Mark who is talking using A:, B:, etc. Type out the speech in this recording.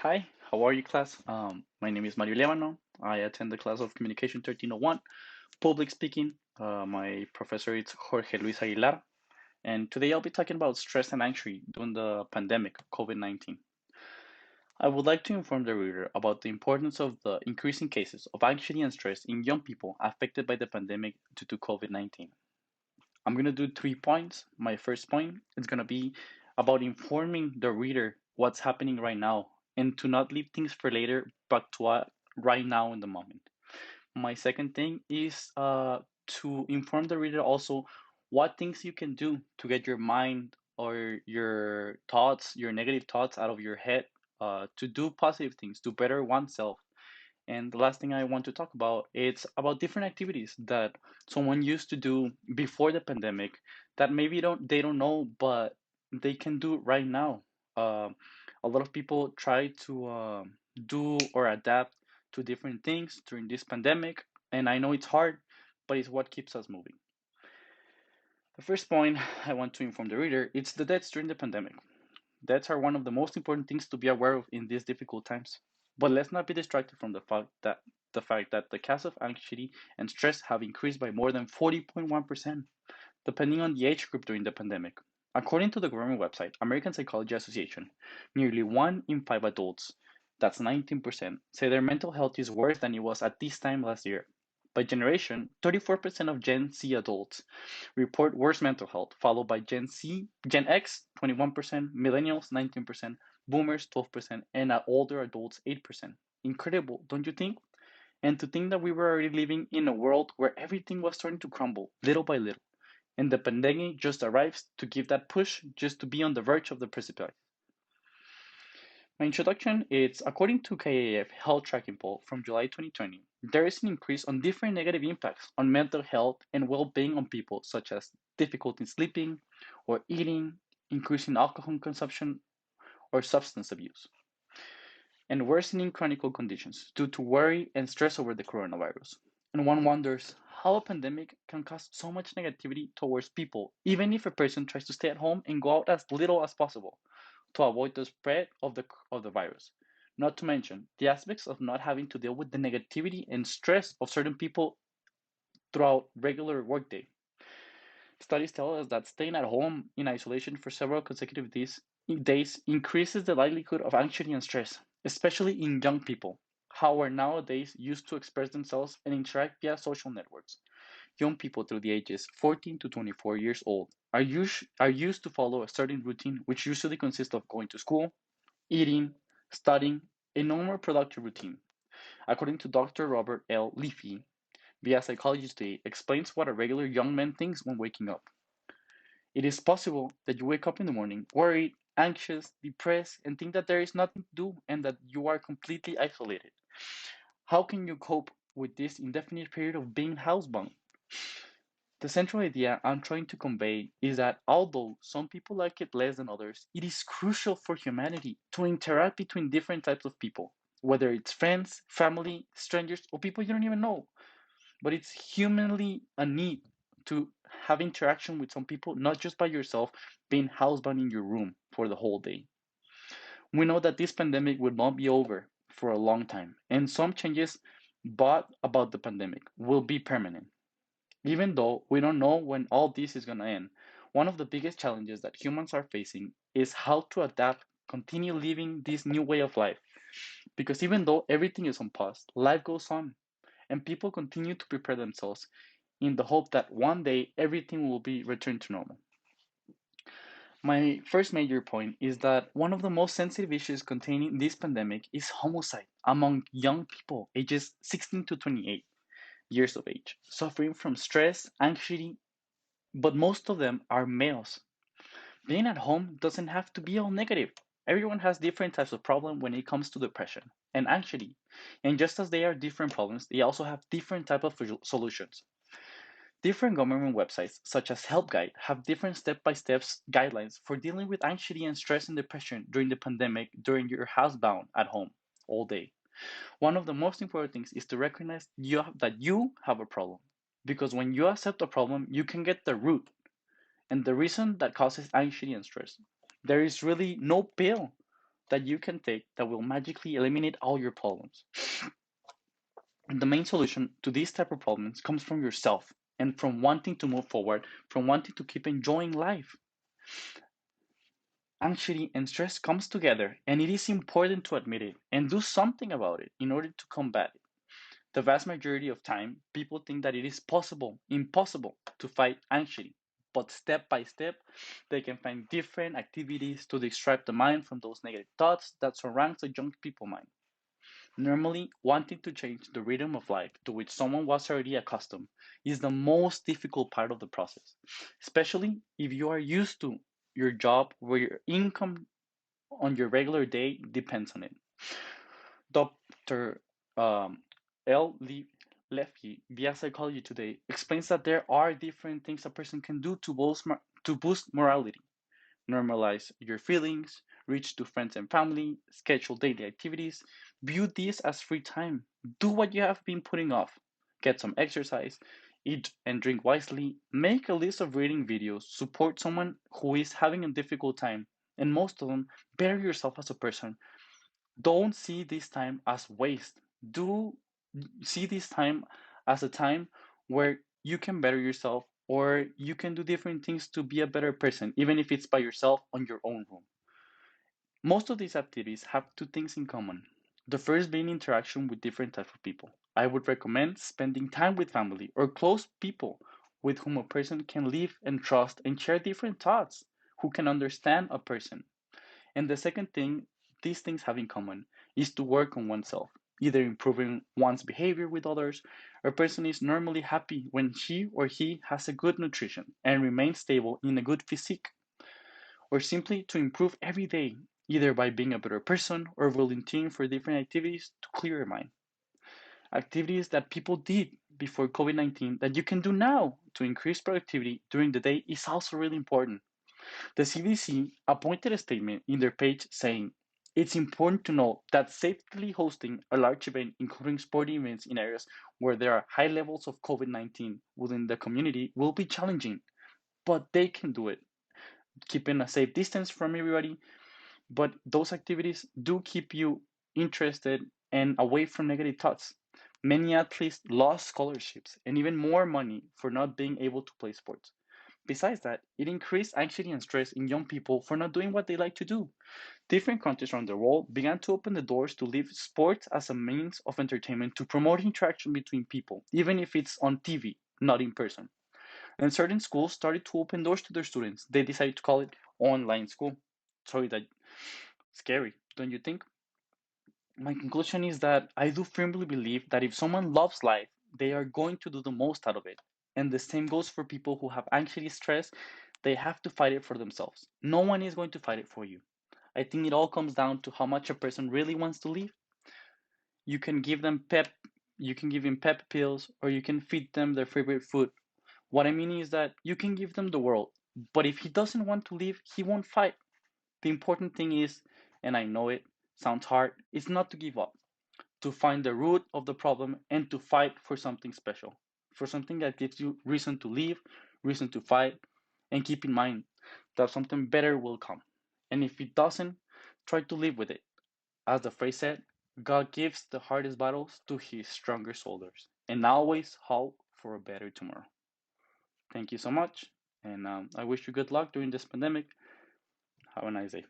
A: Hi, how are you, class? My name is Mario Levano. I attend the class of Communication 1301, Public Speaking. My professor is Jorge Luis Aguilar, and today I'll be talking about stress and anxiety during the pandemic COVID-19. I would like to inform the reader about the importance of the increasing cases of anxiety and stress in young people affected by the pandemic due to COVID-19. I'm going to do 3 points. My first point is going to be about informing the reader what's happening right now and to not leave things for later, but to right now in the moment. My second thing is to inform the reader also what things you can do to get your mind or your thoughts, your negative thoughts out of your head, to do positive things, to better oneself. And the last thing I want to talk about it's about different activities that someone used to do before the pandemic that maybe they don't know, but they can do right now. A lot of people try to do or adapt to different things during this pandemic, and I know it's hard, but it's what keeps us moving. The first point I want to inform the reader it's the deaths during the pandemic. Deaths are one of the most important things to be aware of in these difficult times. But let's not be distracted from the fact that the cases of anxiety and stress have increased by more than 40.1%, depending on the age group during the pandemic. According to the government website, American Psychology Association, nearly 1 in 5 adults, that's 19%, say their mental health is worse than it was at this time last year. By generation, 34% of Gen Z adults report worse mental health, followed by Gen X 21%, Millennials 19%, Boomers 12%, and older adults 8%. Incredible, don't you think? And to think that we were already living in a world where everything was starting to crumble little by little, and the pandemic just arrives to give that push just to be on the verge of the precipice. My introduction is according to KAF Health Tracking Poll from July 2020, there is an increase on different negative impacts on mental health and well-being on people, such as difficulty in sleeping or eating, increasing alcohol consumption or substance abuse, and worsening chronic conditions due to worry and stress over the coronavirus. And one wonders how a pandemic can cause so much negativity towards people, even if a person tries to stay at home and go out as little as possible to avoid the spread of the virus. Not to mention the aspects of not having to deal with the negativity and stress of certain people throughout regular workday. Studies tell us that staying at home in isolation for several consecutive days increases the likelihood of anxiety and stress, especially in young people, who are nowadays used to express themselves and interact via social networks. Young people through the ages 14 to 24 years old are used to follow a certain routine, which usually consists of going to school, eating, studying, a normal productive routine. According to Dr. Robert L. Leafy, via Psychology Today, explains what a regular young man thinks when waking up. It is possible that you wake up in the morning worried, anxious, depressed, and think that there is nothing to do and that you are completely isolated. How can you cope with this indefinite period of being housebound? The central idea I'm trying to convey is that although some people like it less than others, it is crucial for humanity to interact between different types of people, whether it's friends, family, strangers, or people you don't even know. But it's humanly a need to have interaction with some people, not just by yourself being housebound in your room for the whole day. We know that this pandemic will not be over for a long time, and some changes brought about the pandemic will be permanent. Even though we don't know when all this is going to end, one of the biggest challenges that humans are facing is how to adapt, continue living this new way of life. Because even though everything is on pause, life goes on, and people continue to prepare themselves in the hope that one day everything will be returned to normal. My first major point is that one of the most sensitive issues contained in this pandemic is homicide among young people ages 16 to 28 years of age, suffering from stress, anxiety, but most of them are males. Being at home doesn't have to be all negative. Everyone has different types of problem when it comes to depression and anxiety. And just as they are different problems, they also have different type of solutions. Different government websites, such as Help Guide, have different step-by-step guidelines for dealing with anxiety and stress and depression during the pandemic during your housebound at home all day. One of the most important things is to recognize that you have a problem. Because when you accept a problem, you can get the root and the reason that causes anxiety and stress. There is really no pill that you can take that will magically eliminate all your problems. And the main solution to these type of problems comes from yourself and from wanting to move forward, from wanting to keep enjoying life. Anxiety and stress comes together, and it is important to admit it and do something about it in order to combat it. The vast majority of time, people think that it is impossible to fight anxiety. But step by step, they can find different activities to distract the mind from those negative thoughts that surrounds the young people mind. Normally, wanting to change the rhythm of life to which someone was already accustomed is the most difficult part of the process, especially if you are used to your job where your income on your regular day depends on it. Dr. Um, L. Lefke, via Psychology Today, explains that there are different things a person can do to boost morality. Normalize your feelings, reach to friends and family, schedule daily activities, view this as free time. Do what you have been putting off. Get some exercise, eat and drink wisely, make a list of reading videos, support someone who is having a difficult time, and most of them, better yourself as a person. Don't see this time as waste. Do see this time as a time where you can better yourself or you can do different things to be a better person, even if it's by yourself on your own room. Most of these activities have two things in common. The first being interaction with different types of people. I would recommend spending time with family or close people with whom a person can live and trust and share different thoughts, who can understand a person. And the second thing these things have in common is to work on oneself, either improving one's behavior with others. A person is normally happy when she or he has a good nutrition and remains stable in a good physique, or simply to improve every day, either by being a better person or volunteering for different activities to clear your mind. Activities that people did before COVID 19 that you can do now to increase productivity during the day is also really important. The CDC appointed a statement in their page saying, it's important to note that safely hosting a large event, including sporting events in areas where there are high levels of COVID 19 within the community, will be challenging, but they can do it, keeping a safe distance from everybody. But those activities do keep you interested and away from negative thoughts. Many athletes lost scholarships and even more money for not being able to play sports. Besides that, it increased anxiety and stress in young people for not doing what they like to do. Different countries around the world began to open the doors to leave sports as a means of entertainment to promote interaction between people, even if it's on TV, not in person. And certain schools started to open doors to their students. They decided to call it online school. Sorry, that scary, don't you think? My conclusion is that I do firmly believe that if someone loves life, they are going to do the most out of it. And the same goes for people who have anxiety, stress. They have to fight it for themselves. No one is going to fight it for you. I think it all comes down to how much a person really wants to live. You can give them you can give him pep pills, or you can feed them their favorite food. What I mean is that you can give them the world, but if he doesn't want to live, he won't fight. The important thing is, and I know it sounds hard, is not to give up, to find the root of the problem and to fight for something special, for something that gives you reason to live, reason to fight, and keep in mind that something better will come. And if it doesn't, try to live with it. As the phrase said, God gives the hardest battles to his stronger soldiers, and always hope for a better tomorrow. Thank you so much, and I wish you good luck during this pandemic. Have a nice day.